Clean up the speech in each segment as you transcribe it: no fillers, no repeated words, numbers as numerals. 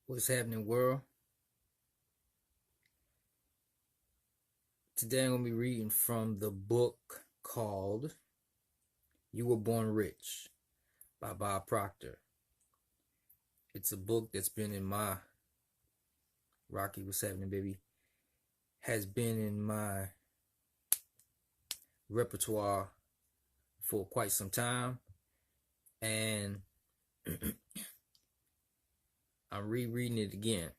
What's happening, world? Today I'm going to be reading from the book called You Were Born Rich by Proctor. It's a book that's been in my Rocky, what's happening, baby? Has been in my repertoire for quite some time, and I'm rereading it again.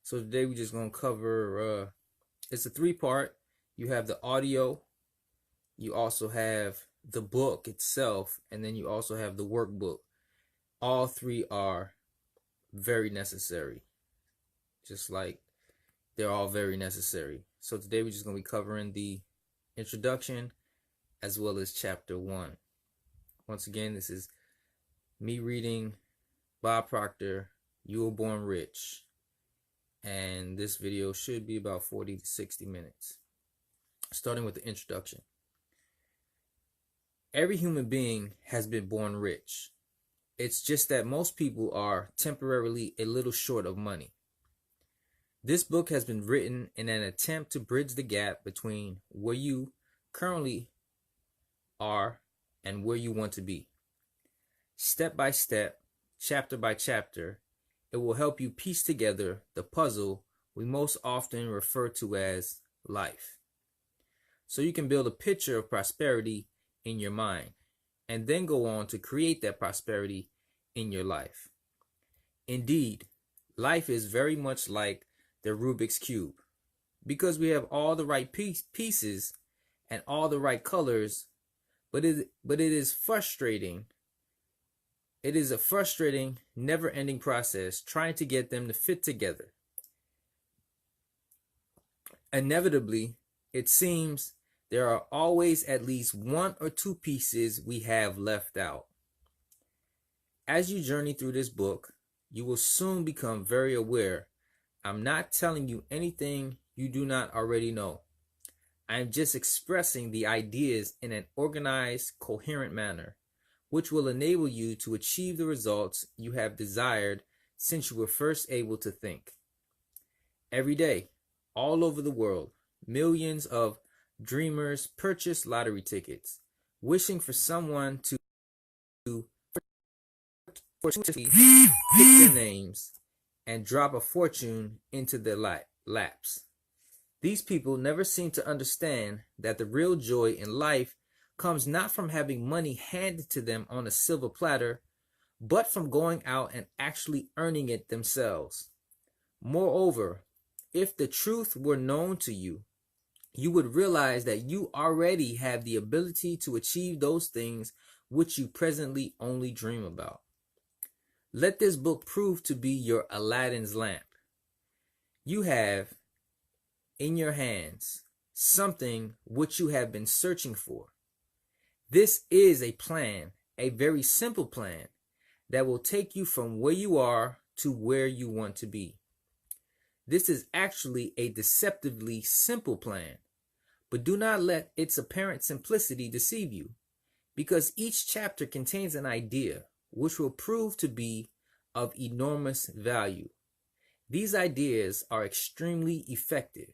So today we're just going to cover it's a 3-part. You have the audio, you also have the book itself, and then you also have the workbook. All three are very necessary, just like they're all very necessary. So today we're just going to be covering the introduction as well as chapter 1. Once again, this is me reading Bob Proctor, You Were Born Rich, and this video should be about 40 to 60 minutes. Starting with the introduction. Every human being has been born rich. It's just that most people are temporarily a little short of money. This book has been written in an attempt to bridge the gap between where you currently are and where you want to be. Step by step, chapter by chapter, it will help you piece together the puzzle we most often refer to as life. So you can build a picture of prosperity in your mind and then go on to create that prosperity in your life. Indeed, life is very much like the Rubik's Cube. Because we have all the right pieces and all the right colors, but it is frustrating. It is a frustrating, never-ending process trying to get them to fit together. Inevitably, it seems there are always at least 1 or 2 pieces we have left out. As you journey through this book, you will soon become very aware I'm not telling you anything you do not already know. I am just expressing the ideas in an organized, coherent manner, which will enable you to achieve the results you have desired since you were first able to think. Every day, all over the world, millions of dreamers purchase lottery tickets, wishing for someone to fortunately pick their names and drop a fortune into their laps. These people never seem to understand that the real joy in life comes not from having money handed to them on a silver platter, but from going out and actually earning it themselves. Moreover, if the truth were known to you, you would realize that you already have the ability to achieve those things which you presently only dream about. Let this book prove to be your Aladdin's lamp. You have in your hands something which you have been searching for. This is a plan, a very simple plan, that will take you from where you are to where you want to be. This is actually a deceptively simple plan, but do not let its apparent simplicity deceive you, because each chapter contains an idea which will prove to be of enormous value. These ideas are extremely effective.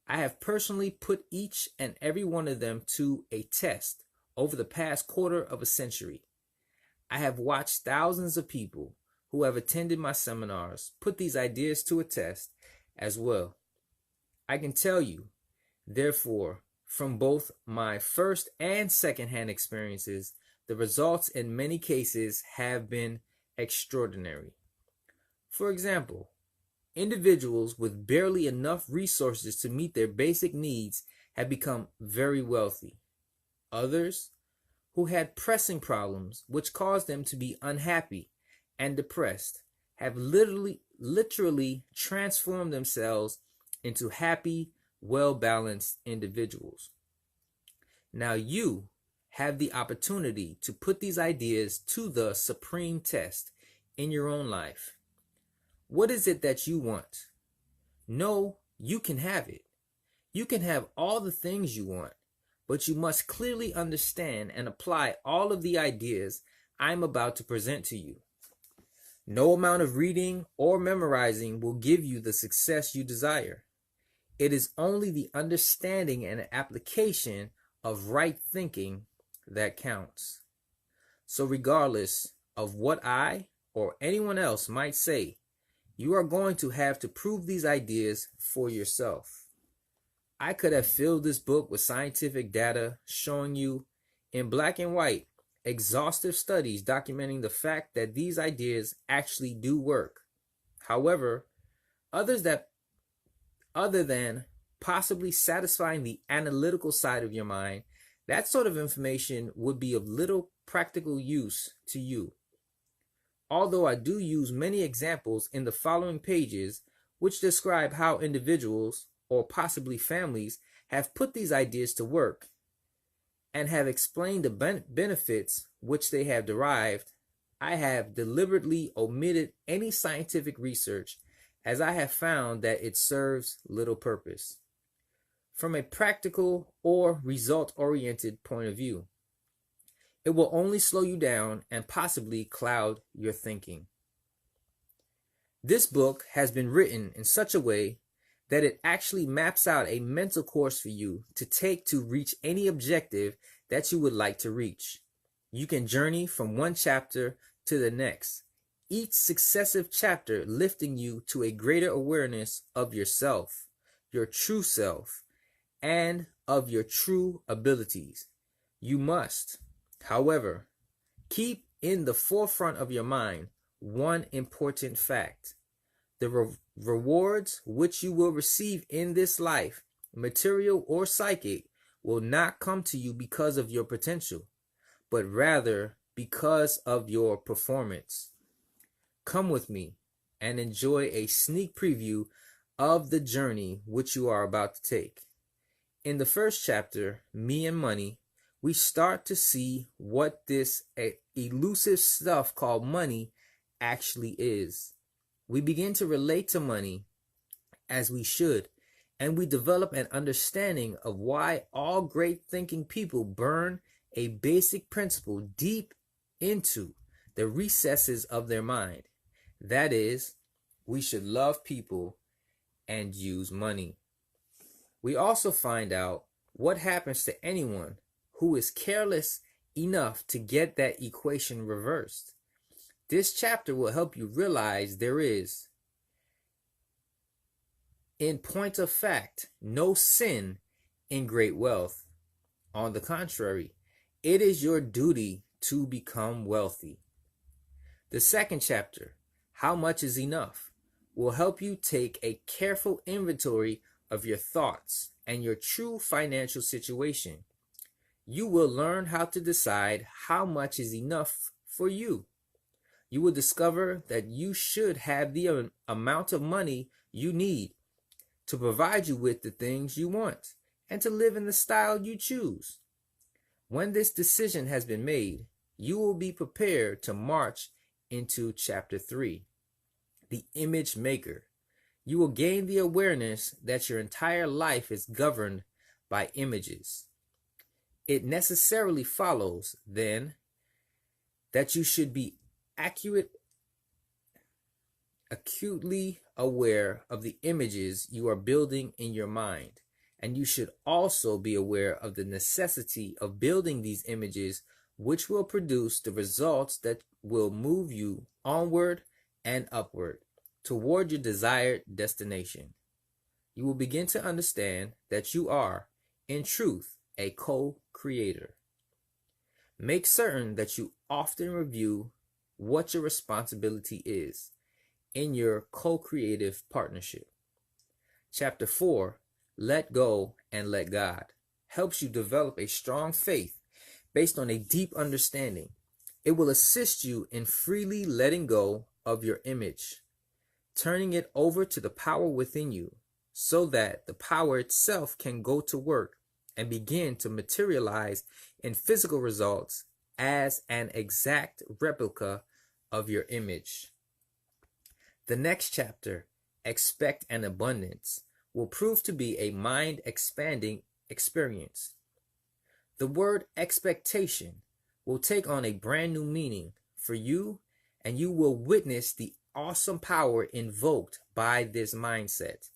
I have personally put each and every one of them to a test over the past quarter of a century. I have watched thousands of people who have attended my seminars put these ideas to a test as well. I can tell you, therefore, from both my first and second-hand experiences, the results in many cases have been extraordinary. For example, individuals with barely enough resources to meet their basic needs have become very wealthy. Others, who had pressing problems which caused them to be unhappy and depressed, have literally transformed themselves into happy, well-balanced individuals. Now you have the opportunity to put these ideas to the supreme test in your own life. What is it that you want? No, you can have it. You can have all the things you want, but you must clearly understand and apply all of the ideas I'm about to present to you. No amount of reading or memorizing will give you the success you desire. It is only the understanding and application of right thinking that counts. So regardless of what I or anyone else might say, you are going to have to prove these ideas for yourself. I could have filled this book with scientific data showing you in black and white exhaustive studies documenting the fact that these ideas actually do work. However, other than possibly satisfying the analytical side of your mind, that sort of information would be of little practical use to you. Although I do use many examples in the following pages which describe how individuals, or possibly families, have put these ideas to work and have explained the benefits which they have derived, I have deliberately omitted any scientific research as I have found that it serves little purpose from a practical or result-oriented point of view. It will only slow you down and possibly cloud your thinking. This book has been written in such a way that it actually maps out a mental course for you to take to reach any objective that you would like to reach. You can journey from one chapter to the next, each successive chapter lifting you to a greater awareness of yourself, your true self, and of your true abilities. You must, however, keep in the forefront of your mind one important fact. The rewards which you will receive in this life, material or psychic, will not come to you because of your potential, but rather because of your performance. Come with me and enjoy a sneak preview of the journey which you are about to take. In the first chapter, Me and Money, we start to see what this elusive stuff called money actually is. We begin to relate to money as we should, and we develop an understanding of why all great thinking people burn a basic principle deep into the recesses of their mind. That is, we should love people and use money. We also find out what happens to anyone who is careless enough to get that equation reversed. This chapter will help you realize there is, in point of fact, no sin in great wealth. On the contrary, it is your duty to become wealthy. The second chapter, How Much is Enough, will help you take a careful inventory of your thoughts and your true financial situation. You will learn how to decide how much is enough for you. You will discover that you should have the amount of money you need to provide you with the things you want and to live in the style you choose. When this decision has been made, you will be prepared to march into chapter 3, The Image Maker. You will gain the awareness that your entire life is governed by images. It necessarily follows, then, that you should be acutely aware of the images you are building in your mind, and you should also be aware of the necessity of building these images, which will produce the results that will move you onward and upward toward your desired destination. You will begin to understand that you are, in truth, a co-creator. Make certain that you often review what your responsibility is in your co-creative partnership. Chapter 4, Let Go and Let God, helps you develop a strong faith based on a deep understanding. It will assist you in freely letting go of your image, turning it over to the power within you so that the power itself can go to work and begin to materialize in physical results as an exact replica of your image. The next chapter, Expect an Abundance, will prove to be a mind-expanding experience. The word expectation will take on a brand new meaning for you and you will witness the awesome power invoked by this mindset.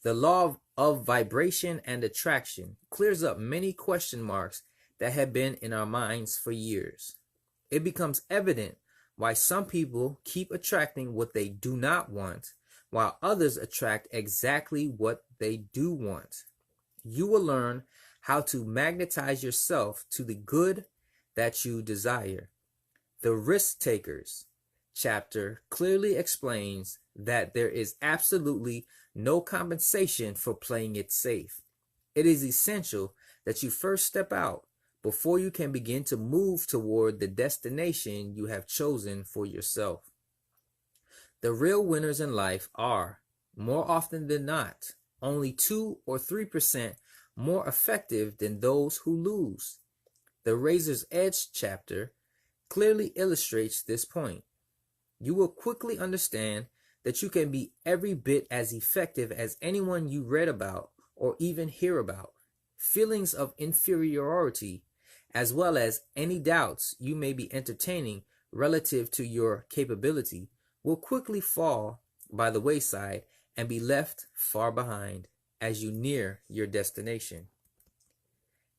The law of vibration and attraction clears up many question marks that have been in our minds for years. It becomes evident why some people keep attracting what they do not want, while others attract exactly what they do want. You will learn how to magnetize yourself to the good that you desire. The Risk Takers chapter clearly explains that there is absolutely no compensation for playing it safe. It is essential that you first step out before you can begin to move toward the destination you have chosen for yourself. The real winners in life are, more often than not, only 2 or 3% more effective than those who lose. The Razor's Edge chapter clearly illustrates this point. You will quickly understand that you can be every bit as effective as anyone you read about or even hear about. Feelings of inferiority, as well as any doubts you may be entertaining relative to your capability, will quickly fall by the wayside and be left far behind as you near your destination.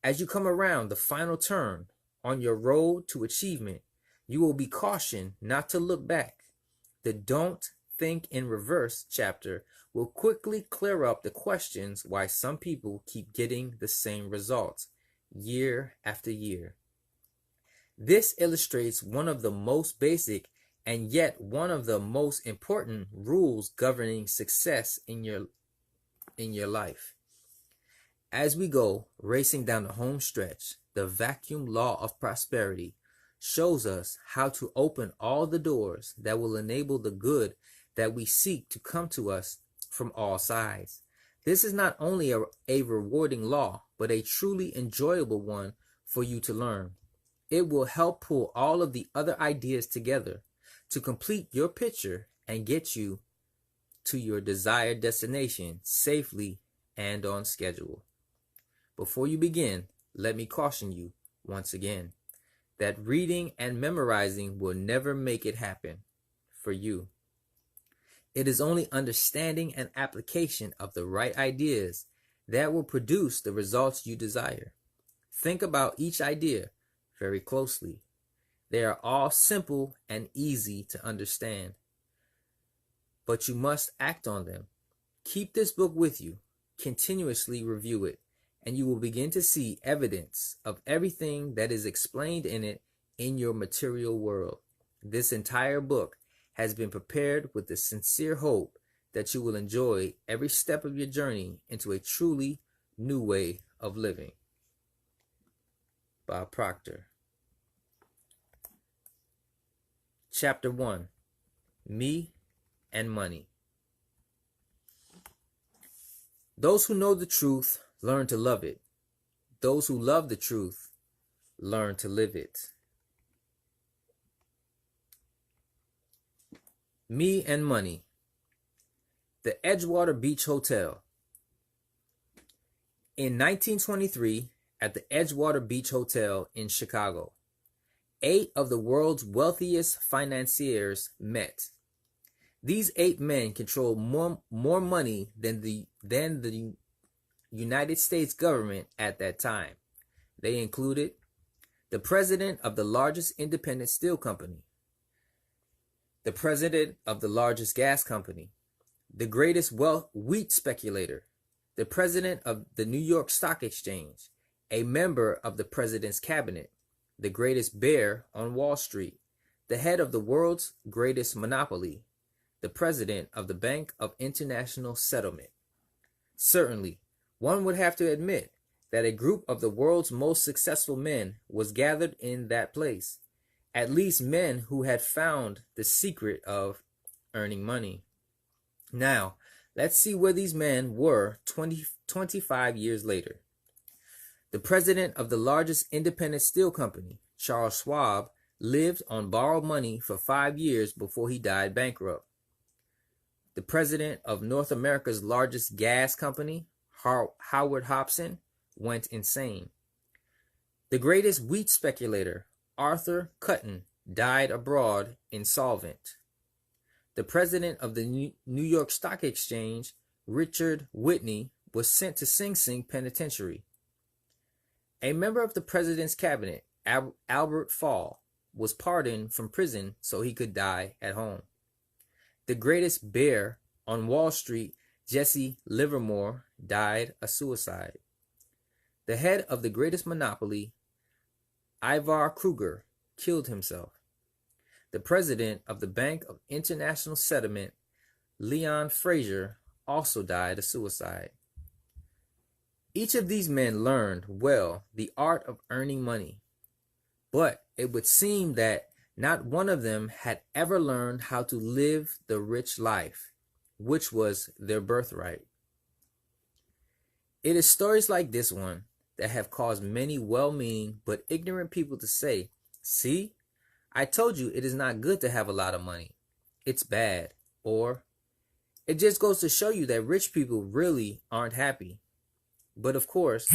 As you come around the final turn on your road to achievement, you will be cautioned not to look back. The Don't Think in Reverse chapter will quickly clear up the questions why some people keep getting the same results year after year. This illustrates one of the most basic and yet one of the most important rules governing success in your life. As we go racing down the home stretch, the vacuum law of prosperity shows us how to open all the doors that will enable the good that we seek to come to us from all sides. This is not only a rewarding law, but a truly enjoyable one for you to learn. It will help pull all of the other ideas together to complete your picture and get you to your desired destination safely and on schedule. Before you begin, let me caution you once again that reading and memorizing will never make it happen for you. It is only understanding and application of the right ideas that will produce the results you desire. Think about each idea very closely. They are all simple and easy to understand, but you must act on them. Keep this book with you, continuously review it, and you will begin to see evidence of everything that is explained in it in your material world. This entire book has been prepared with the sincere hope that you will enjoy every step of your journey into a truly new way of living. By Proctor. Chapter 1. Me and Money. Those who know the truth learn to love it. Those who love the truth learn to live it. Me and Money. The Edgewater Beach Hotel. In 1923, at the Edgewater Beach Hotel in Chicago, 8 of the world's wealthiest financiers met. These 8 men controlled more money than the United States government at that time. They included the president of the largest independent steel company, the president of the largest gas company, the greatest wheat speculator, the president of the New York Stock Exchange, a member of the president's cabinet, the greatest bear on Wall Street, the head of the world's greatest monopoly, the president of the Bank of International Settlement. Certainly, one would have to admit that a group of the world's most successful men was gathered in that place, at least men who had found the secret of earning money. Now, let's see where these men were 25 years later. The president of the largest independent steel company, Charles Schwab, lived on borrowed money for 5 years before he died bankrupt. The president of North America's largest gas company, Howard Hobson, went insane. The greatest wheat speculator, Arthur Cutten, died abroad insolvent. The president of the New York Stock Exchange, Richard Whitney, was sent to Sing Sing Penitentiary. A member of the president's cabinet, Albert Fall, was pardoned from prison so he could die at home. The greatest bear on Wall Street, Jesse Livermore, died a suicide. The head of the greatest monopoly, Ivar Kruger, killed himself. The president of the Bank of International Settlement, Leon Fraser, also died a suicide. Each of these men learned well the art of earning money, but it would seem that not one of them had ever learned how to live the rich life, which was their birthright. It is stories like this one that have caused many well-meaning but ignorant people to say, "See, I told you it is not good to have a lot of money. It's bad." Or, "It just goes to show you that rich people really aren't happy." But of course,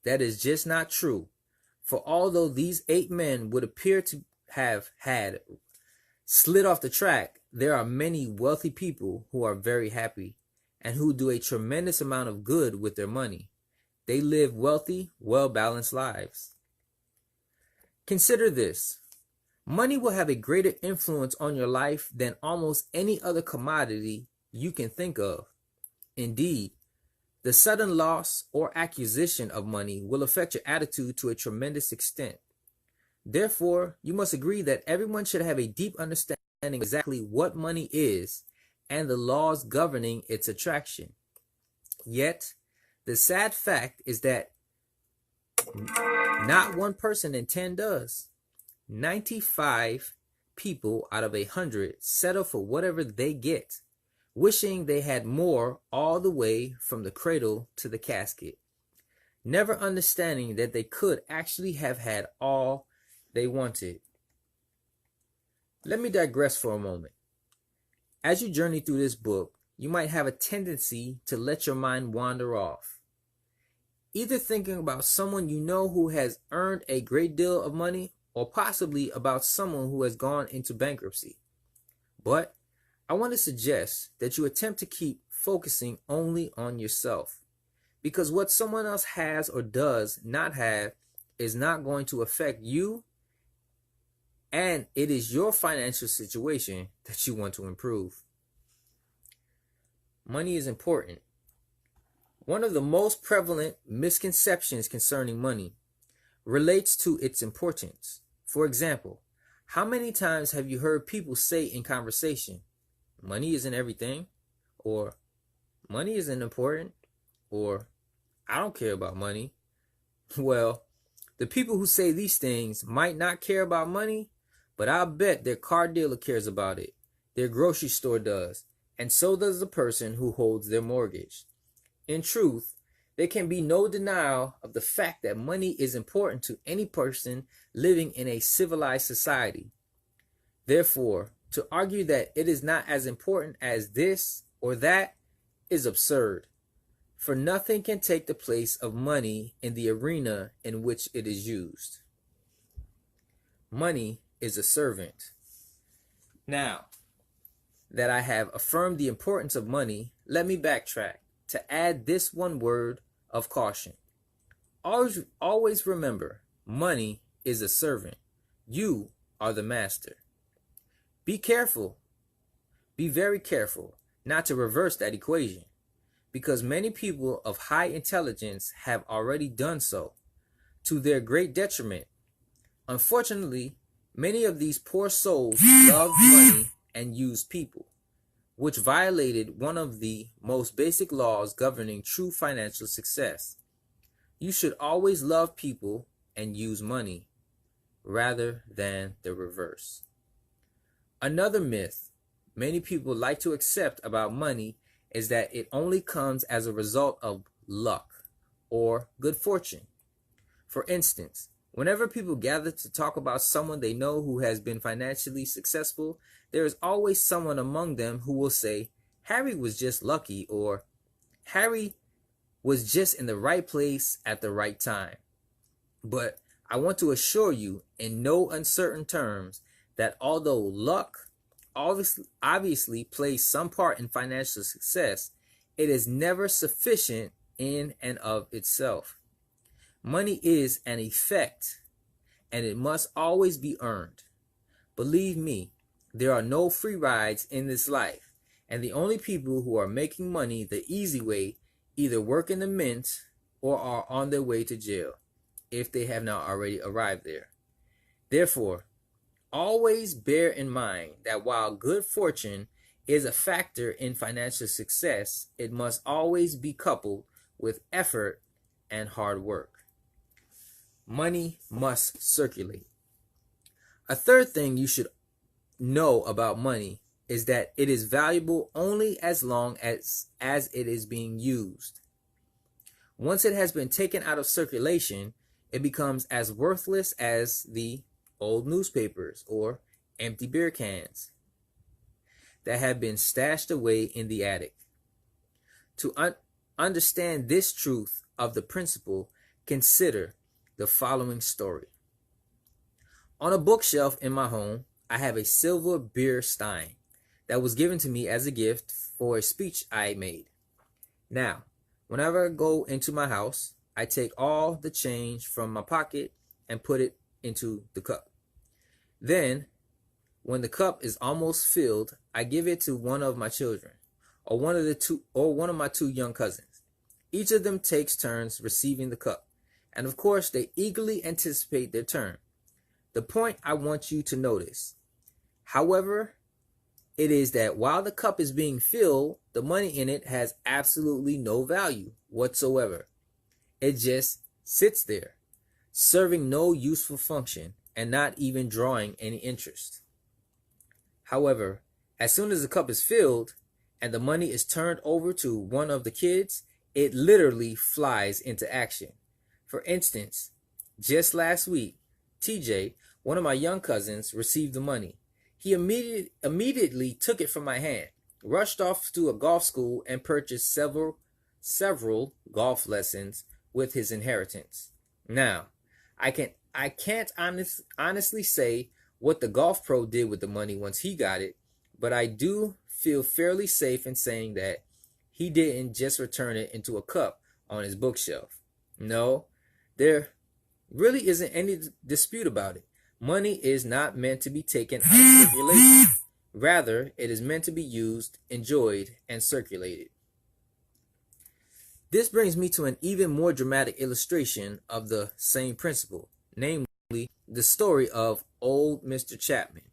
that is just not true. For although these 8 men would appear to have had slid off the track, there are many wealthy people who are very happy and who do a tremendous amount of good with their money. They live wealthy, well-balanced lives. Consider this. Money will have a greater influence on your life than almost any other commodity you can think of. Indeed, the sudden loss or acquisition of money will affect your attitude to a tremendous extent. Therefore, you must agree that everyone should have a deep understanding of exactly what money is and the laws governing its attraction. Yet, the sad fact is that not one person in 10 does. 95 people out of 100 settle for whatever they get, wishing they had more all the way from the cradle to the casket, never understanding that they could actually have had all they wanted. Let me digress for a moment. As you journey through this book, you might have a tendency to let your mind wander off, either thinking about someone you know who has earned a great deal of money, or possibly about someone who has gone into bankruptcy. But I want to suggest that you attempt to keep focusing only on yourself, because what someone else has or does not have is not going to affect you, and it is your financial situation that you want to improve. Money is important. One of the most prevalent misconceptions concerning money relates to its importance. For example, how many times have you heard people say in conversation, "Money isn't everything," or "Money isn't important," or "I don't care about money"? Well, the people who say these things might not care about money, but I'll bet their car dealer cares about it, their grocery store does, and so does the person who holds their mortgage. In truth, there can be no denial of the fact that money is important to any person living in a civilized society. Therefore, to argue that it is not as important as this or that is absurd, for nothing can take the place of money in the arena in which it is used. Money is a servant. Now that I have affirmed the importance of money, let me backtrack to add this one word of caution. Always remember, money is a servant. You are the master. Be careful, be very careful not to reverse that equation, because many people of high intelligence have already done so, to their great detriment. Unfortunately, many of these poor souls loved money and used people, which violated one of the most basic laws governing true financial success. You should always love people and use money, rather than the reverse. Another myth many people like to accept about money is that it only comes as a result of luck or good fortune. For instance, whenever people gather to talk about someone they know who has been financially successful, there is always someone among them who will say, "Harry was just lucky," or Harry was just in the right place at the right time. But I want to assure you in no uncertain terms that although luck obviously plays some part in financial success, it is never sufficient in and of itself. Money is an effect, and it must always be earned. Believe me, there are no free rides in this life, and the only people who are making money the easy way either work in the mint or are on their way to jail, if they have not already arrived there. Therefore, always bear in mind that while good fortune is a factor in financial success, it must always be coupled with effort and hard work. Money must circulate. A third thing you should know about money is that it is valuable only as long as it is being used. Once it has been taken out of circulation, it becomes as worthless as the old newspapers or empty beer cans that have been stashed away in the attic. To understand this truth of the principle, consider the following story. On a bookshelf in my home, I have a silver beer stein that was given to me as a gift for a speech I made. Now, whenever I go into my house, I take all the change from my pocket and put it into the cup. Then, when the cup is almost filled, I give it to one of my children, or one of my two young cousins. Each of them takes turns receiving the cup, and of course, they eagerly anticipate their turn. The point I want you to notice, however, it is that while the cup is being filled, the money in it has absolutely no value whatsoever. It just sits there, serving no useful function and not even drawing any interest. However, as soon as the cup is filled and the money is turned over to one of the kids, it literally flies into action. For instance, just last week, TJ, one of my young cousins, received the money. He immediately took it from my hand, rushed off to a golf school, and purchased several golf lessons with his inheritance. Now, I can't honestly say what the golf pro did with the money once he got it, but I do feel fairly safe in saying that he didn't just return it into a cup on his bookshelf. No, there really isn't any dispute about it. Money is not meant to be taken out of circulation. Rather, it is meant to be used, enjoyed, and circulated. This brings me to an even more dramatic illustration of the same principle, namely the story of old Mr. Chapman.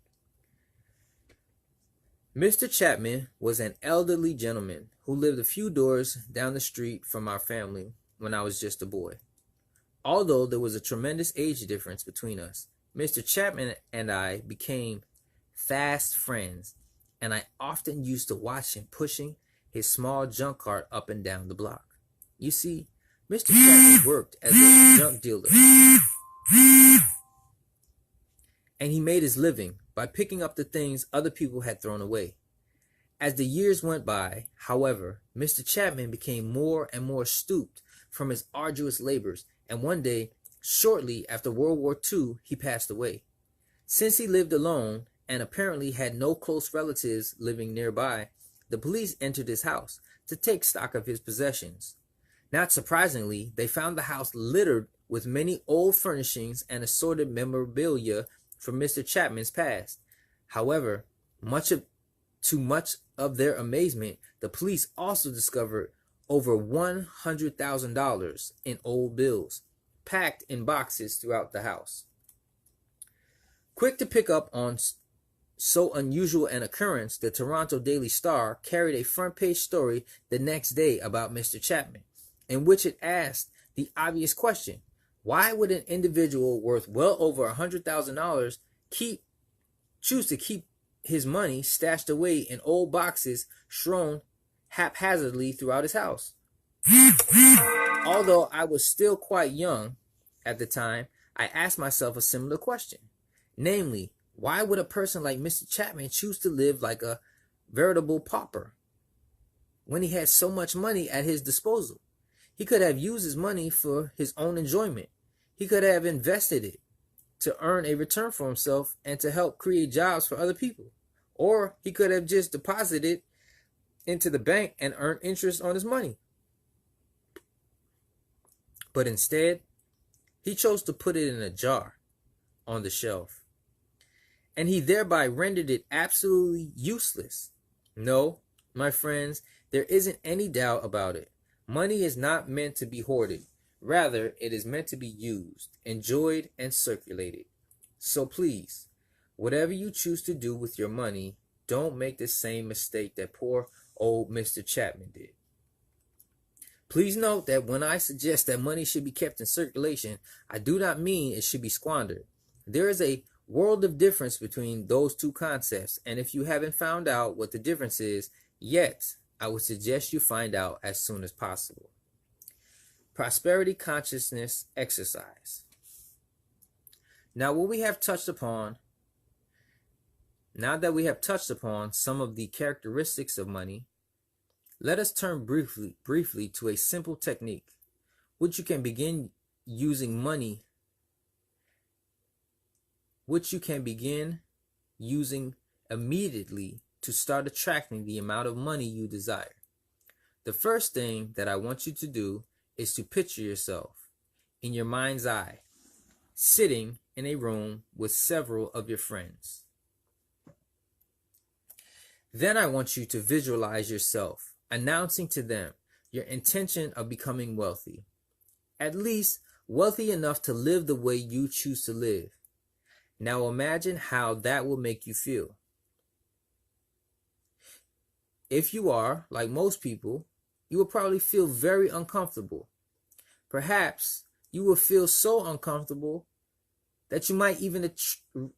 Mr. Chapman was an elderly gentleman who lived a few doors down the street from our family when I was just a boy. Although there was a tremendous age difference between us, Mr. Chapman and I became fast friends, and I often used to watch him pushing his small junk cart up and down the block. You see, Mr. Chapman worked as a junk dealer, and he made his living by picking up the things other people had thrown away. As the years went by, however, Mr. Chapman became more and more stooped from his arduous labors, and one day, shortly after World War II, he passed away. Since he lived alone and apparently had no close relatives living nearby, the police entered his house to take stock of his possessions. Not surprisingly, they found the house littered with many old furnishings and assorted memorabilia from Mr. Chapman's past. However, to much of their amazement, the police also discovered over $100,000 in old bills, packed in boxes throughout the house. Quick to pick up on so unusual an occurrence, the Toronto Daily Star carried a front-page story the next day about Mr. Chapman, in which it asked the obvious question: why would an individual worth well over $100,000 choose to keep his money stashed away in old boxes strewn haphazardly throughout his house? Although I was still quite young at the time, I asked myself a similar question. Namely, why would a person like Mr. Chapman choose to live like a veritable pauper when he had so much money at his disposal? He could have used his money for his own enjoyment. He could have invested it to earn a return for himself and to help create jobs for other people. Or he could have just deposited it into the bank and earned interest on his money. But instead, he chose to put it in a jar on the shelf. And he thereby rendered it absolutely useless. No, my friends, there isn't any doubt about it. Money is not meant to be hoarded. Rather, it is meant to be used, enjoyed, and circulated. So please, whatever you choose to do with your money, don't make the same mistake that poor old Mr. Chapman did. Please note that when I suggest that money should be kept in circulation, I do not mean it should be squandered. There is a world of difference between those two concepts, and if you haven't found out what the difference is yet, I would suggest you find out as soon as possible. Prosperity consciousness exercise. Now that we have touched upon some of the characteristics of money, let us turn briefly to a simple technique which you can begin using immediately to start attracting the amount of money you desire. The first thing that I want you to do is to picture yourself in your mind's eye, sitting in a room with several of your friends. Then I want you to visualize yourself announcing to them your intention of becoming wealthy, at least wealthy enough to live the way you choose to live. Now imagine how that will make you feel. If you are, like most people, you will probably feel very uncomfortable. Perhaps you will feel so uncomfortable that you might even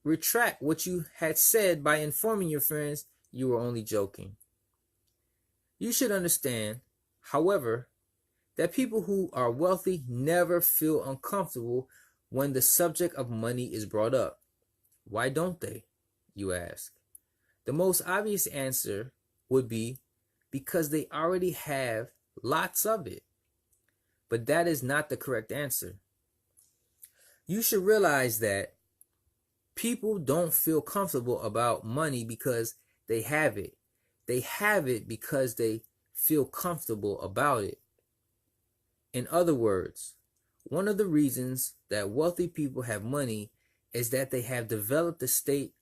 retract what you had said by informing your friends you were only joking. You should understand, however, that people who are wealthy never feel uncomfortable when the subject of money is brought up. Why don't they, you ask? The most obvious answer would be because they already have lots of it. But that is not the correct answer. You should realize that people don't feel comfortable about money because they have it. They have it because they feel comfortable about it. In other words, one of the reasons that wealthy people have money is that they have developed a state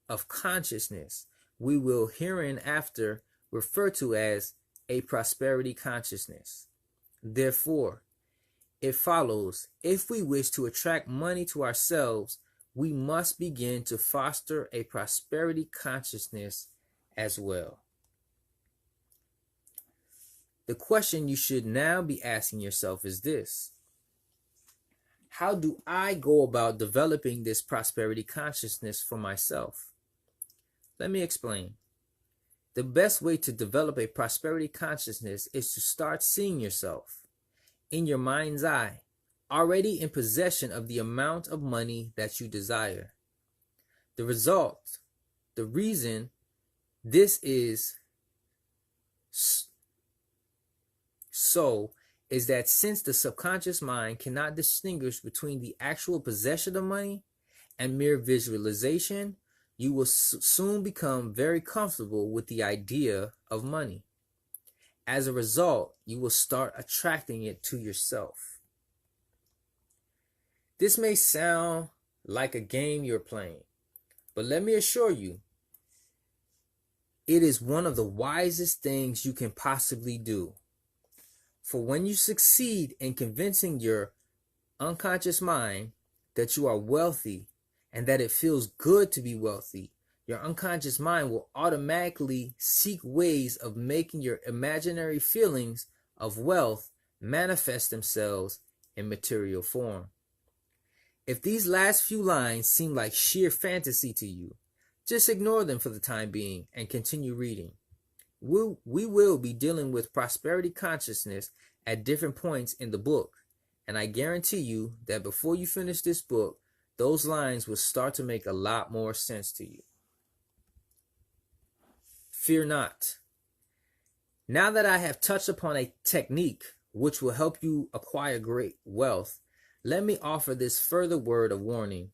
of consciousness we will hereinafter refer to as a prosperity consciousness. Therefore, it follows, if we wish to attract money to ourselves, we must begin to foster a prosperity consciousness as well. The question you should now be asking yourself is this: how do I go about developing this prosperity consciousness for myself? Let me explain. The best way to develop a prosperity consciousness is to start seeing yourself in your mind's eye, already in possession of the amount of money that you desire. The reason this is so is that since the subconscious mind cannot distinguish between the actual possession of money and mere visualization, you will soon become very comfortable with the idea of money. As a result, you will start attracting it to yourself. This may sound like a game you're playing, but let me assure you, it is one of the wisest things you can possibly do. For when you succeed in convincing your unconscious mind that you are wealthy and that it feels good to be wealthy, your unconscious mind will automatically seek ways of making your imaginary feelings of wealth manifest themselves in material form. If these last few lines seem like sheer fantasy to you, just ignore them for the time being and continue reading. We will be dealing with prosperity consciousness at different points in the book, and I guarantee you that before you finish this book, those lines will start to make a lot more sense to you. Fear not. Now that I have touched upon a technique which will help you acquire great wealth, let me offer this further word of warning.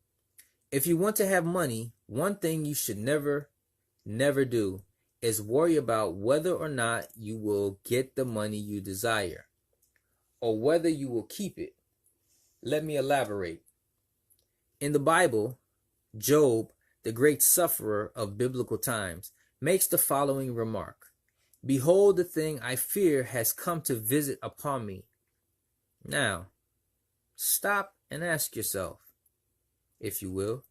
If you want to have money, one thing you should never do is worry about whether or not you will get the money you desire, or whether you will keep it. Let me elaborate. In the Bible, Job, the great sufferer of biblical times, makes the following remark: "Behold, the thing I fear has come to visit upon me." Now, stop and ask yourself, if you will,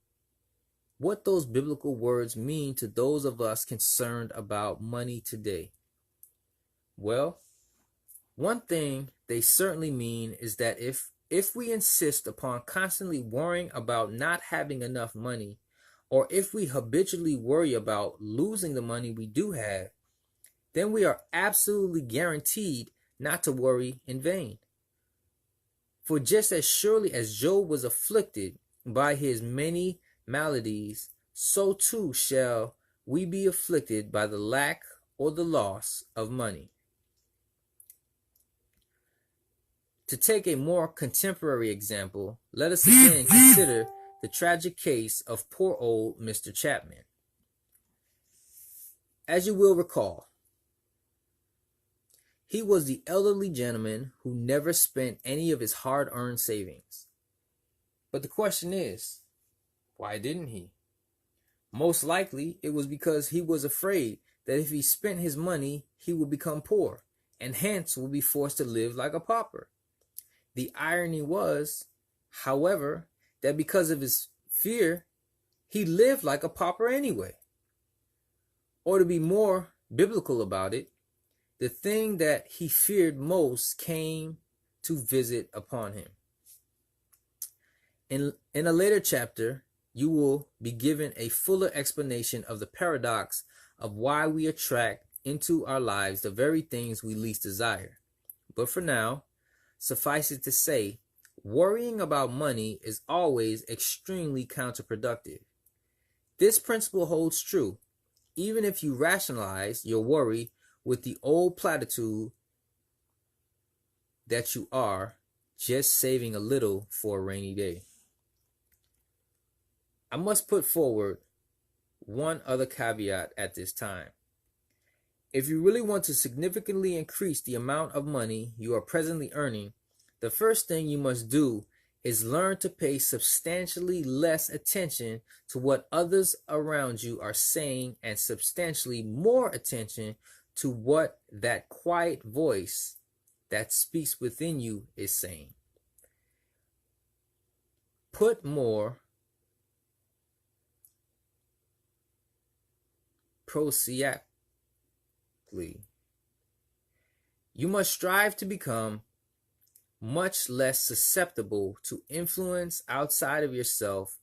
what those biblical words mean to those of us concerned about money today. Well, one thing they certainly mean is that if we insist upon constantly worrying about not having enough money, or if we habitually worry about losing the money we do have, then we are absolutely guaranteed not to worry in vain. For just as surely as Job was afflicted by his many maladies, so too shall we be afflicted by the lack or the loss of money. To take a more contemporary example, let us again consider the tragic case of poor old Mr. Chapman. As you will recall, he was the elderly gentleman who never spent any of his hard-earned savings. But the question is, why didn't he? Most likely, it was because he was afraid that if he spent his money, he would become poor, and hence would be forced to live like a pauper. The irony was, however, that because of his fear, he lived like a pauper anyway. Or to be more biblical about it, the thing that he feared most came to visit upon him. In a later chapter, you will be given a fuller explanation of the paradox of why we attract into our lives the very things we least desire. But for now, suffice it to say, worrying about money is always extremely counterproductive. This principle holds true, even if you rationalize your worry with the old platitude that you are just saving a little for a rainy day. I must put forward one other caveat at this time. If you really want to significantly increase the amount of money you are presently earning, the first thing you must do is learn to pay substantially less attention to what others around you are saying and substantially more attention to what that quiet voice that speaks within you is saying. Put more prosaically, you must strive to become much less susceptible to influence outside of yourself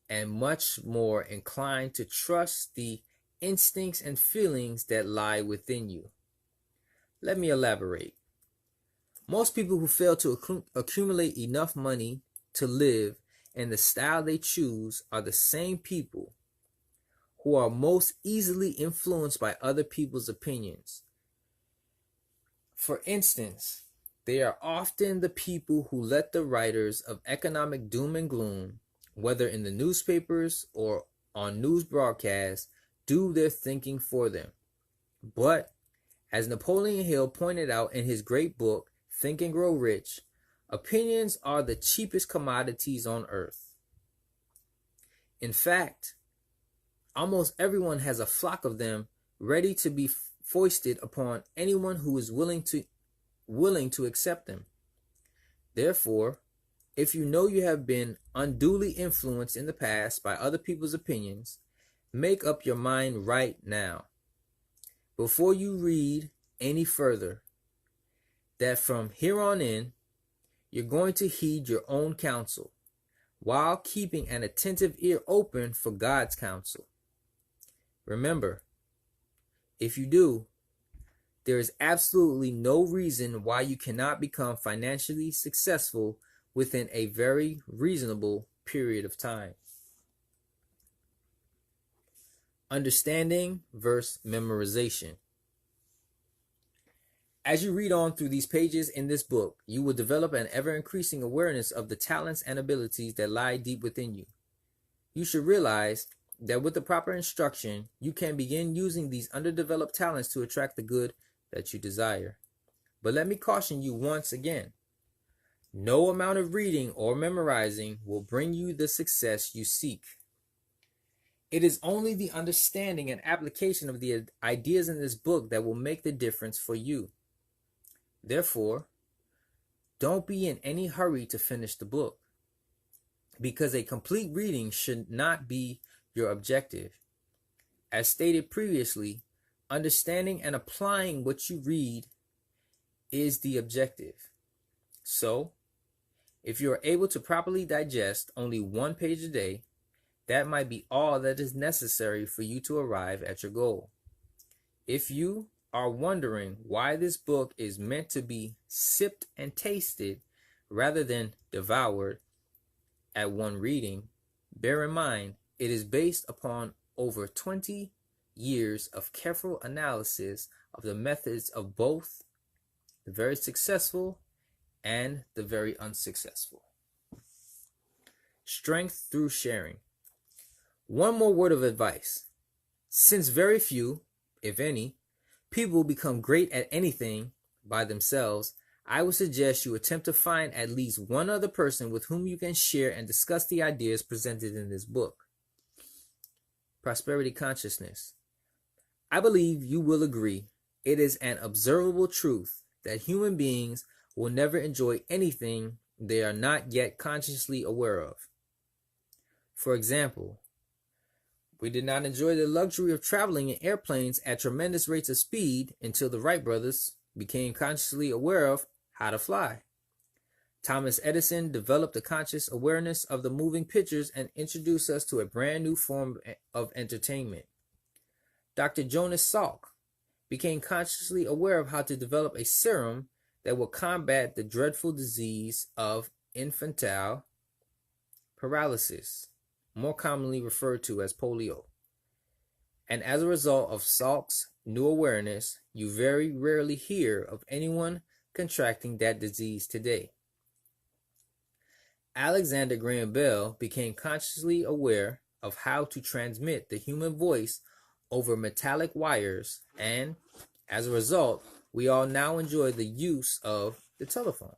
and much more inclined to trust the instincts and feelings that lie within you. Let me elaborate. Most people who fail to accumulate enough money to live in the style they choose are the same people who are most easily influenced by other people's opinions. For instance, they are often the people who let the writers of economic doom and gloom, whether in the newspapers or on news broadcasts, do their thinking for them. But, as Napoleon Hill pointed out in his great book, Think and Grow Rich, opinions are the cheapest commodities on earth. In fact, almost everyone has a flock of them ready to be foisted upon anyone who is willing to accept them. Therefore, if you know you have been unduly influenced in the past by other people's opinions, make up your mind right now, before you read any further, that from here on in, you're going to heed your own counsel, while keeping an attentive ear open for God's counsel. Remember, if you do, there is absolutely no reason why you cannot become financially successful within a very reasonable period of time. Understanding versus memorization. As you read on through these pages in this book, you will develop an ever-increasing awareness of the talents and abilities that lie deep within you. You should realize that with the proper instruction, you can begin using these underdeveloped talents to attract the good that you desire. But let me caution you once again. No amount of reading or memorizing will bring you the success you seek. It is only the understanding and application of the ideas in this book that will make the difference for you. Therefore, don't be in any hurry to finish the book, because a complete reading should not be your objective. As stated previously, understanding and applying what you read is the objective. So, if you are able to properly digest only one page a day, that might be all that is necessary for you to arrive at your goal. If you are wondering why this book is meant to be sipped and tasted rather than devoured at one reading, bear in mind it is based upon over 20 years of careful analysis of the methods of both the very successful and the very unsuccessful. Strength through sharing. One more word of advice. Since very few, if any, people become great at anything by themselves, I would suggest you attempt to find at least one other person with whom you can share and discuss the ideas presented in this book. Prosperity consciousness. I believe you will agree it is an observable truth that human beings will never enjoy anything they are not yet consciously aware of. For example, we did not enjoy the luxury of traveling in airplanes at tremendous rates of speed until the Wright brothers became consciously aware of how to fly. Thomas Edison developed a conscious awareness of the moving pictures and introduced us to a brand new form of entertainment. Dr. Jonas Salk became consciously aware of how to develop a serum that will combat the dreadful disease of infantile paralysis, more commonly referred to as polio. And as a result of Salk's new awareness, you very rarely hear of anyone contracting that disease today. Alexander Graham Bell became consciously aware of how to transmit the human voice over metallic wires, and as a result, we all now enjoy the use of the telephone.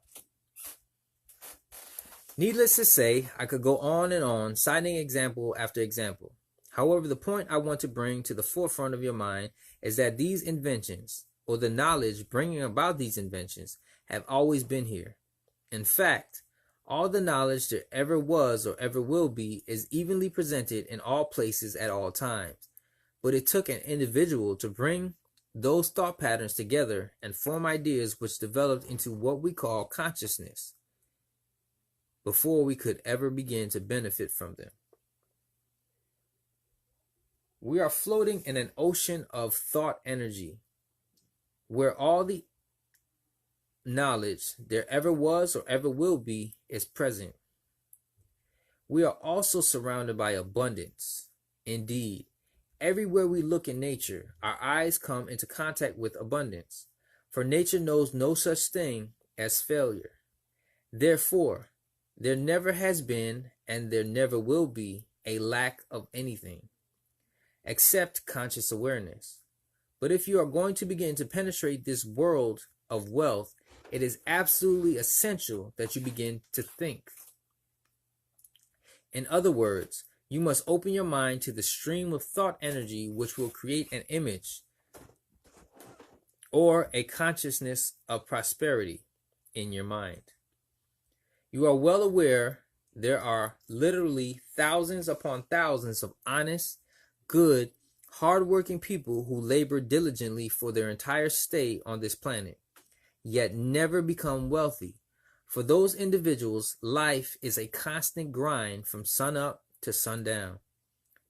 Needless to say, I could go on and on, citing example after example. However, the point I want to bring to the forefront of your mind is that these inventions, or the knowledge bringing about these inventions, have always been here. In fact, all the knowledge there ever was or ever will be is evenly presented in all places at all times. But it took an individual to bring those thought patterns together and form ideas which developed into what we call consciousness before we could ever begin to benefit from them. We are floating in an ocean of thought energy where all the knowledge there ever was or ever will be is present. We are also surrounded by abundance. Indeed, everywhere we look in nature, our eyes come into contact with abundance, for nature knows no such thing as failure. Therefore, there never has been and there never will be a lack of anything, except conscious awareness. But if you are going to begin to penetrate this world of wealth, it is absolutely essential that you begin to think. In other words, you must open your mind to the stream of thought energy which will create an image or a consciousness of prosperity in your mind. You are well aware there are literally thousands upon thousands of honest, good, hardworking people who labor diligently for their entire stay on this planet, yet never become wealthy. For those individuals, life is a constant grind from sun up to sundown.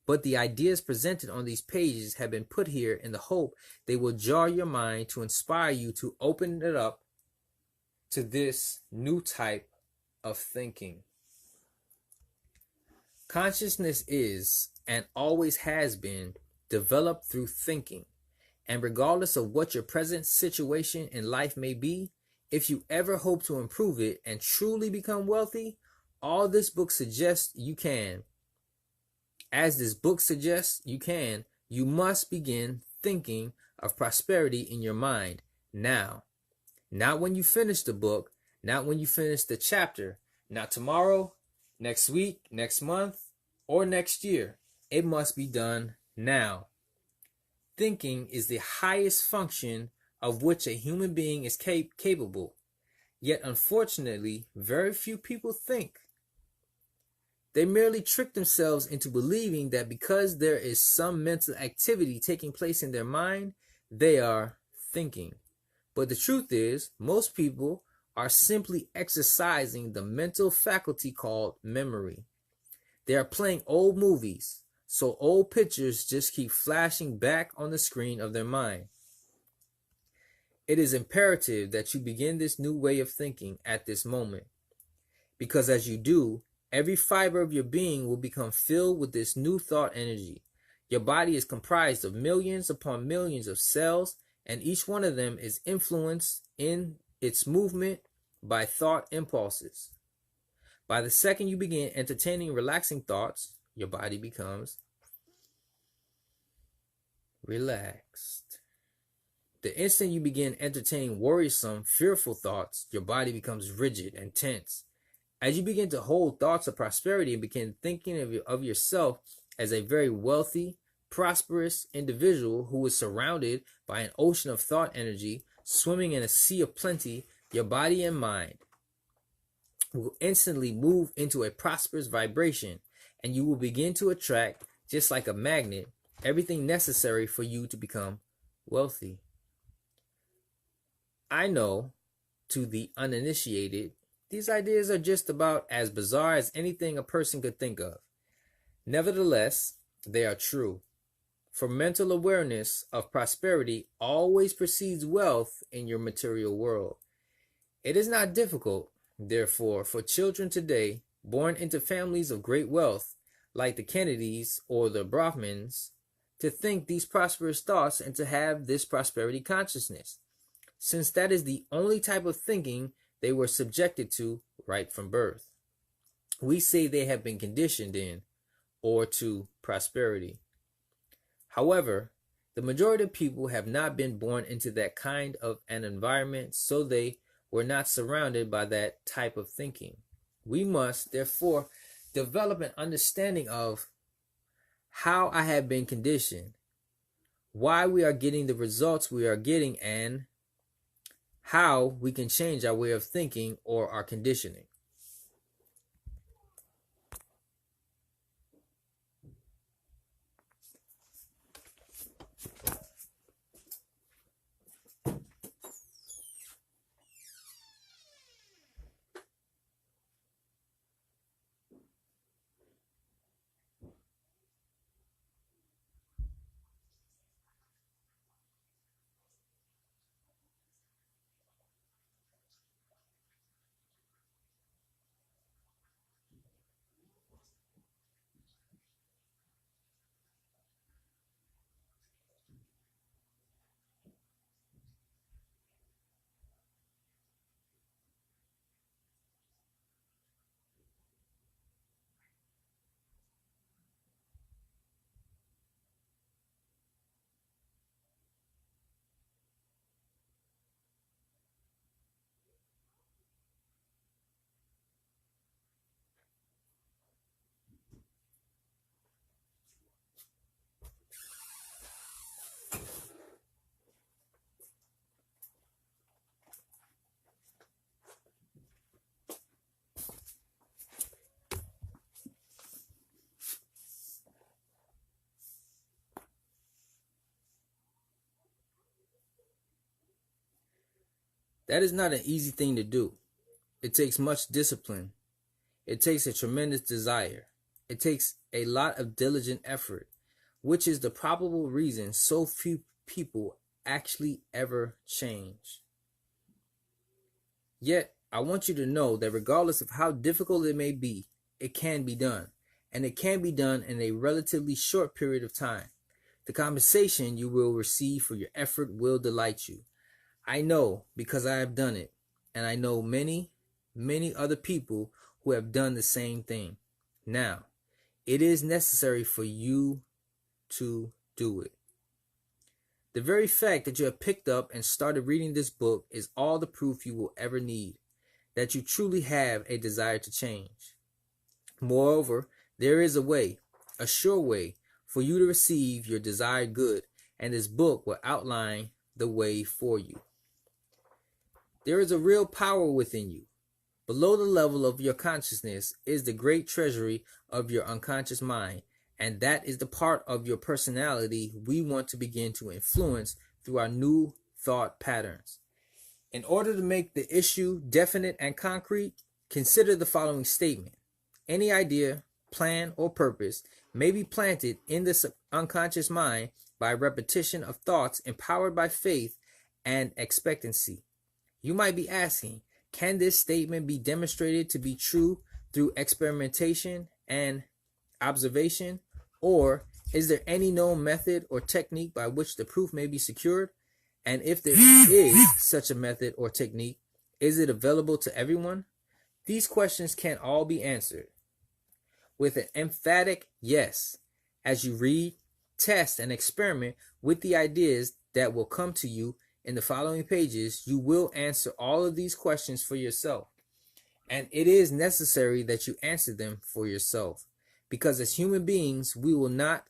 But the ideas presented on these pages have been put here in the hope they will jar your mind to inspire you to open it up to this new type of thinking. Consciousness is, and always has been, developed through thinking, And regardless of what your present situation in life may be, if you ever hope to improve it and truly become wealthy, all this book suggests you can. As this book suggests you can, you must begin thinking of prosperity in your mind now. Not when you finish the book, not when you finish the chapter, not tomorrow, next week, next month, or next year. It must be done now. Thinking is the highest function of which a human being is capable. Yet, unfortunately, very few people think. They merely trick themselves into believing that because there is some mental activity taking place in their mind, they are thinking. But the truth is, most people are simply exercising the mental faculty called memory. They are playing old movies, so old pictures just keep flashing back on the screen of their mind. It is imperative that you begin this new way of thinking at this moment, because as you do, every fiber of your being will become filled with this new thought energy. Your body is comprised of millions upon millions of cells, and each one of them is influenced in its movement by thought impulses. By the second you begin entertaining relaxing thoughts, your body becomes relaxed. The instant you begin entertaining worrisome, fearful thoughts, your body becomes rigid and tense. As you begin to hold thoughts of prosperity and begin thinking of yourself as a very wealthy, prosperous individual who is surrounded by an ocean of thought energy, swimming in a sea of plenty, your body and mind will instantly move into a prosperous vibration, and you will begin to attract, just like a magnet, everything necessary for you to become wealthy. I know, to the uninitiated, these ideas are just about as bizarre as anything a person could think of. Nevertheless, they are true. For mental awareness of prosperity always precedes wealth in your material world. It is not difficult, therefore, for children today, born into families of great wealth, like the Kennedys or the Brahmins, to think these prosperous thoughts and to have this prosperity consciousness, since that is the only type of thinking they were subjected to right from birth. We say they have been conditioned in, or to, prosperity. However, the majority of people have not been born into that kind of an environment, so they were not surrounded by that type of thinking. We must, therefore, develop an understanding of how I have been conditioned, why we are getting the results we are getting, and how we can change our way of thinking or our conditioning. That is not an easy thing to do. It takes much discipline. It takes a tremendous desire. It takes a lot of diligent effort, which is the probable reason so few people actually ever change. Yet, I want you to know that regardless of how difficult it may be, it can be done, and it can be done in a relatively short period of time. The compensation you will receive for your effort will delight you. I know because I have done it, and I know many, many other people who have done the same thing. Now, it is necessary for you to do it. The very fact that you have picked up and started reading this book is all the proof you will ever need that you truly have a desire to change. Moreover, there is a way, a sure way, for you to receive your desired good, and this book will outline the way for you. There is a real power within you. Below the level of your consciousness is the great treasury of your unconscious mind, and that is the part of your personality we want to begin to influence through our new thought patterns. In order to make the issue definite and concrete, consider the following statement. Any idea, plan, or purpose may be planted in the unconscious mind by repetition of thoughts empowered by faith and expectancy. You might be asking, can this statement be demonstrated to be true through experimentation and observation, or is there any known method or technique by which the proof may be secured? And if there is such a method or technique, is it available to everyone? These questions can all be answered with an emphatic yes. As you read, test, and experiment with the ideas that will come to you in the following pages, you will answer all of these questions for yourself. And it is necessary that you answer them for yourself, because as human beings, we will not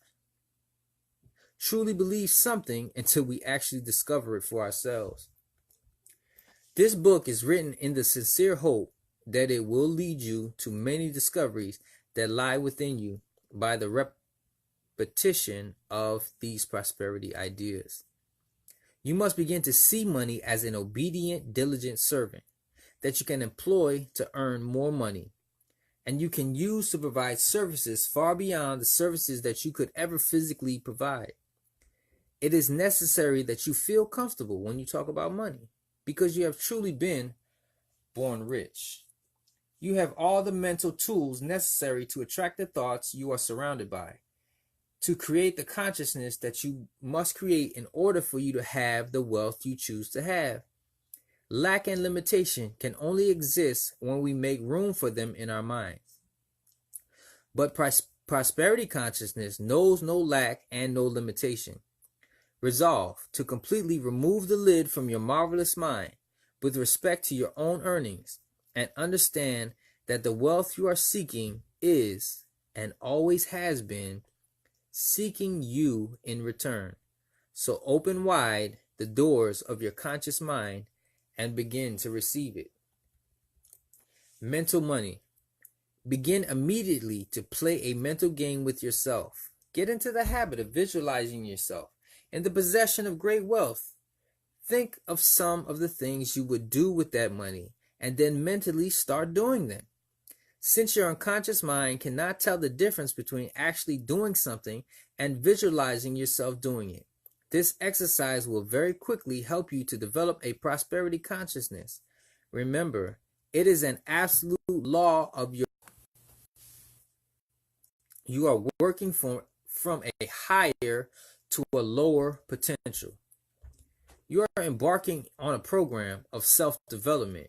truly believe something until we actually discover it for ourselves. This book is written in the sincere hope that it will lead you to many discoveries that lie within you by the repetition of these prosperity ideas. You must begin to see money as an obedient, diligent servant that you can employ to earn more money, and you can use to provide services far beyond the services that you could ever physically provide. It is necessary that you feel comfortable when you talk about money, because you have truly been born rich. You have all the mental tools necessary to attract the thoughts you are surrounded by, to create the consciousness that you must create in order for you to have the wealth you choose to have. Lack and limitation can only exist when we make room for them in our minds. But prosperity consciousness knows no lack and no limitation. Resolve to completely remove the lid from your marvelous mind with respect to your own earnings, and understand that the wealth you are seeking is, and always has been, seeking you in return. So open wide the doors of your conscious mind and begin to receive it. Mental money. Begin immediately to play a mental game with yourself. Get into the habit of visualizing yourself in the possession of great wealth. Think of some of the things you would do with that money, and then mentally start doing them. Since your unconscious mind cannot tell the difference between actually doing something and visualizing yourself doing it, this exercise will very quickly help you to develop a prosperity consciousness. Remember, it is an absolute law of you are working from a higher to a lower potential. You are embarking on a program of self-development.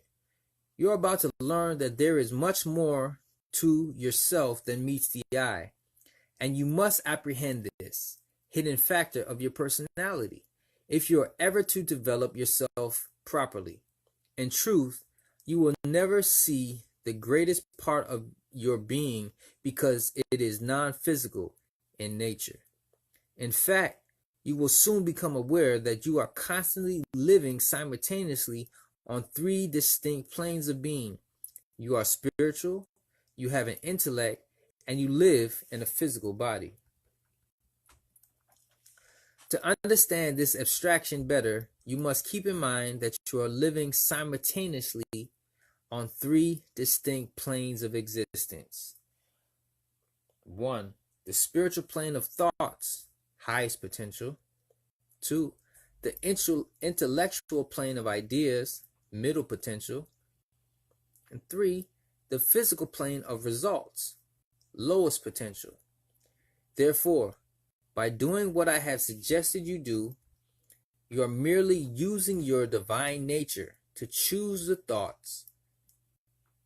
You're about to learn that there is much more to yourself than meets the eye, and you must apprehend this hidden factor of your personality if you are ever to develop yourself properly. In truth, you will never see the greatest part of your being because it is non-physical in nature. In fact, you will soon become aware that you are constantly living simultaneously on three distinct planes of being. You are spiritual, you have an intellect, and you live in a physical body. To understand this abstraction better, you must keep in mind that you are living simultaneously on three distinct planes of existence. 1. The spiritual plane of thoughts, highest potential. 2. The intellectual plane of ideas, middle potential. And 3. The physical plane of results, lowest potential. Therefore, By doing what I have suggested you do, you are merely using your divine nature to choose the thoughts.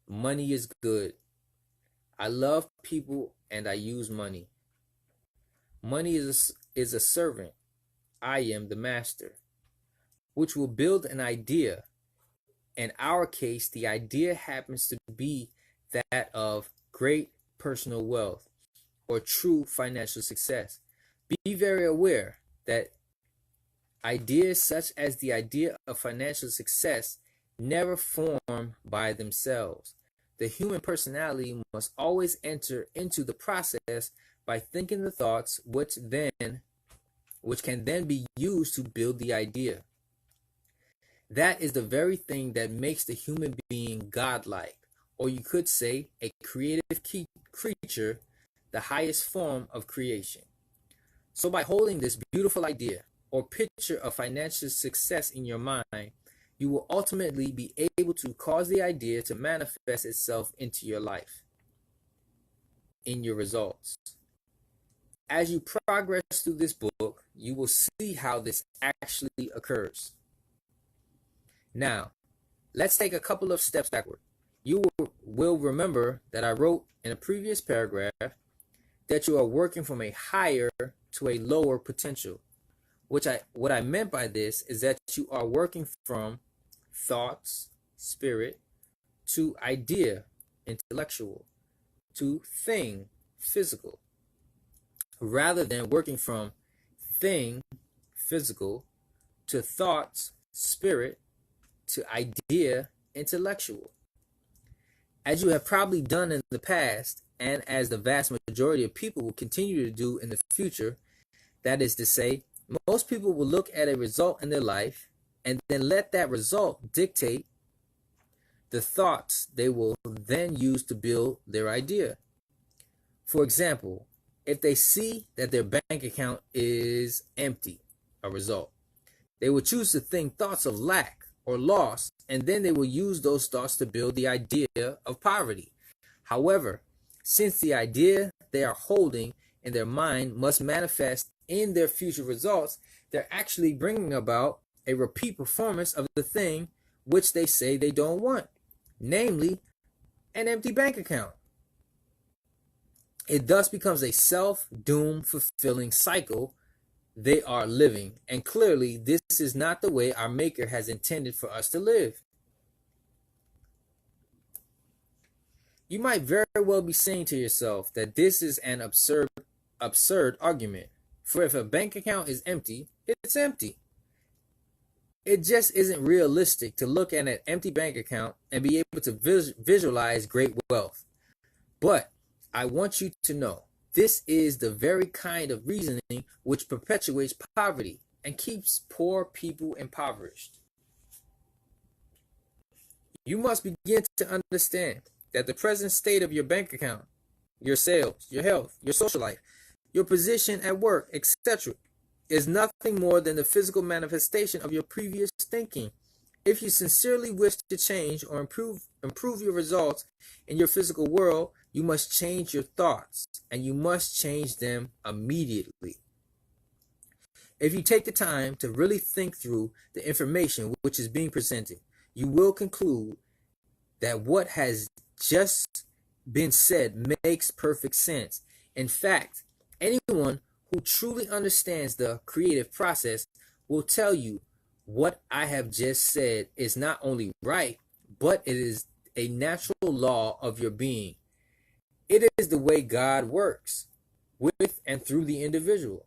Money is good. I love people and I use money. Money is a servant. I am the master, which will build an idea. In our case, the idea happens to be that of great personal wealth or true financial success. Be very aware that ideas such as the idea of financial success never form by themselves. The human personality must always enter into the process by thinking the thoughts which can then be used to build the idea. That is the very thing that makes the human being godlike, or you could say a creative creature, the highest form of creation. So by holding this beautiful idea or picture of financial success in your mind, you will ultimately be able to cause the idea to manifest itself into your life, in your results. As you progress through this book, you will see how this actually occurs. Now, let's take a couple of steps backward. You will remember that I wrote in a previous paragraph that you are working from a higher to a lower potential. What I meant by this is that you are working from thoughts, spirit, to idea, intellectual, to thing, physical, rather than working from thing, physical, to thoughts, spirit, to idea, intellectual. As you have probably done in the past, and as the vast majority of people will continue to do in the future, that is to say, most people will look at a result in their life and then let that result dictate the thoughts they will then use to build their idea. For example, if they see that their bank account is empty, a result, they will choose to think thoughts of lack or loss, and then they will use those thoughts to build the idea of poverty. However, since the idea they are holding in their mind must manifest in their future results, they're actually bringing about a repeat performance of the thing which they say they don't want, namely an empty bank account. It thus becomes a self-doom fulfilling cycle they are living, and clearly this is not the way our Maker has intended for us to live. You might very well be saying to yourself that this is an absurd argument, for if a bank account is empty, it's empty. It just isn't realistic to look at an empty bank account and be able to visualize great wealth. But I want you to know, this is the very kind of reasoning which perpetuates poverty and keeps poor people impoverished. You must begin to understand that the present state of your bank account, your sales, your health, your social life, your position at work, etc., is nothing more than the physical manifestation of your previous thinking. If you sincerely wish to change or improve your results in your physical world, you must change your thoughts, and you must change them immediately. If you take the time to really think through the information which is being presented, you will conclude that what has just been said makes perfect sense. In fact, anyone who truly understands the creative process will tell you what I have just said is not only right, but it is a natural law of your being. It is the way God works with and through the individual.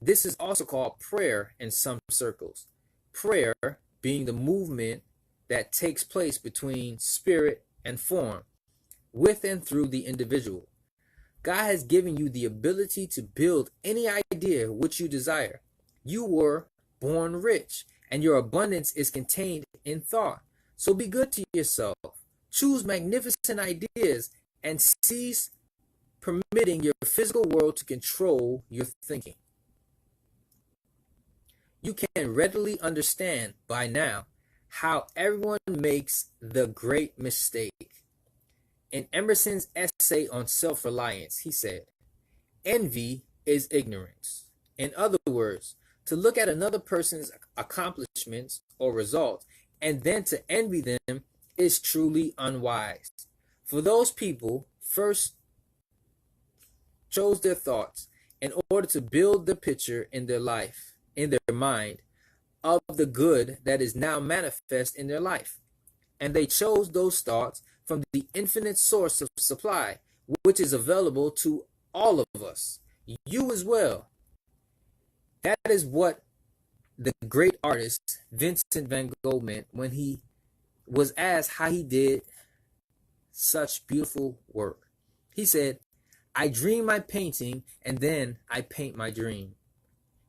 This is also called prayer in some circles. Prayer being the movement that takes place between spirit and form, with and through the individual. God has given you the ability to build any idea which you desire. You were born rich, and your abundance is contained in thought. So be good to yourself. Choose magnificent ideas and cease permitting your physical world to control your thinking. You can readily understand by now how everyone makes the great mistake. In Emerson's essay on self-reliance, he said, "Envy is ignorance, In other words, to look at another person's accomplishments or results and then to envy them is truly unwise. For those people first chose their thoughts in order to build the picture in their life, in their mind, of the good that is now manifest in their life. And they chose those thoughts from the infinite source of supply, which is available to all of us, you as well. That is what the great artist Vincent van Gogh meant when he was asked how he did such beautiful work. He said, I dream my painting and then I paint my dream.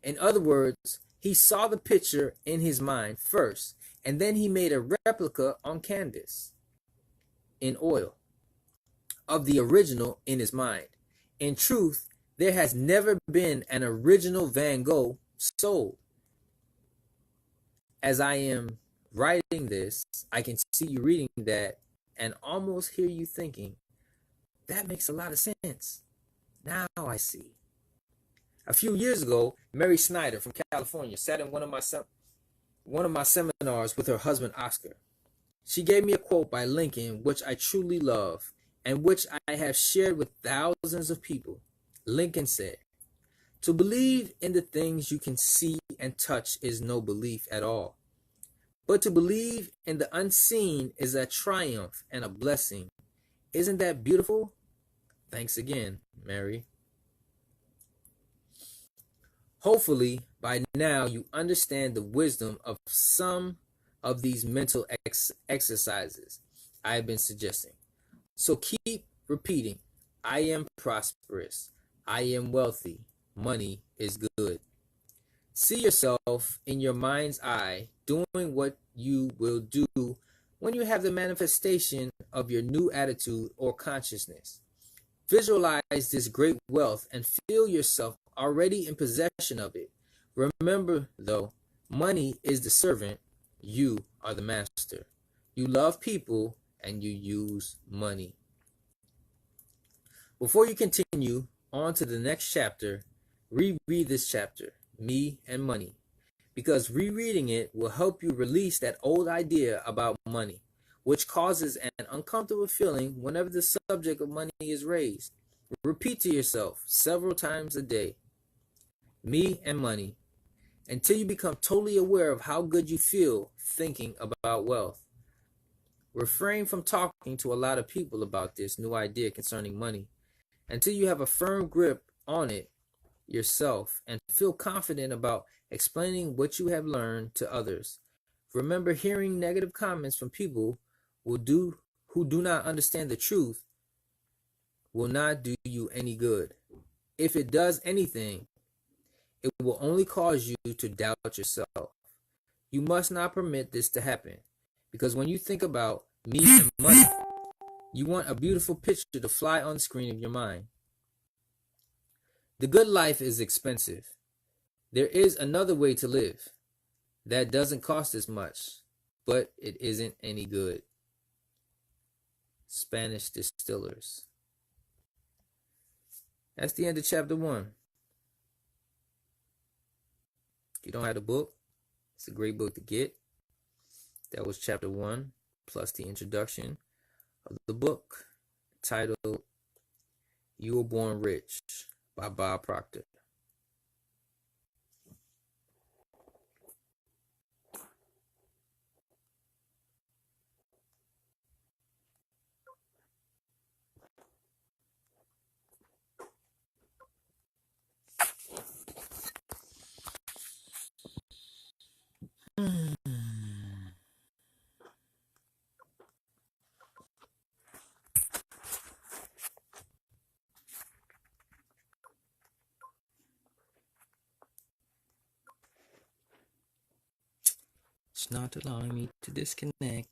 In other words, he saw the picture in his mind first, and then he made a replica on canvas in oil of the original in his mind. In truth, there has never been an original Van Gogh sold. As I am writing this, I can see you reading that and almost hear you thinking, that makes a lot of sense. Now I see. A few years ago, Mary Snyder from California sat in one of my seminars with her husband Oscar. She gave me a quote by Lincoln, which I truly love and which I have shared with thousands of people. Lincoln said, to believe in the things you can see and touch is no belief at all. But to believe in the unseen is a triumph and a blessing. Isn't that beautiful? Thanks again, Mary. Hopefully, by now you understand the wisdom of some of these mental exercises I have been suggesting. So keep repeating, I am prosperous, I am wealthy, money is good. See yourself in your mind's eye doing what you will do when you have the manifestation of your new attitude or consciousness. Visualize this great wealth and feel yourself already in possession of it. Remember, though, money is the servant, you are the master. You love people and you use money. Before you continue on to the next chapter, reread this chapter, Me and Money, because rereading it will help you release that old idea about money, which causes an uncomfortable feeling whenever the subject of money is raised. Repeat to yourself several times a day, Me and Money, until you become totally aware of how good you feel thinking about wealth. Refrain from talking to a lot of people about this new idea concerning money until you have a firm grip on it yourself and feel confident about explaining what you have learned to others. Remember, hearing negative comments from people who do not understand the truth will not do you any good. If it does anything, it will only cause you to doubt yourself. You must not permit this to happen, because when you think about me and money, you want a beautiful picture to fly on the screen of your mind. The good life is expensive. There is another way to live that doesn't cost as much, but it isn't any good. Spanish distillers. That's the end of chapter 1. If you don't have the book, it's a great book to get. That was chapter 1, plus the introduction of the book titled You Were Born Rich by Bob Proctor. It's not allowing me to disconnect.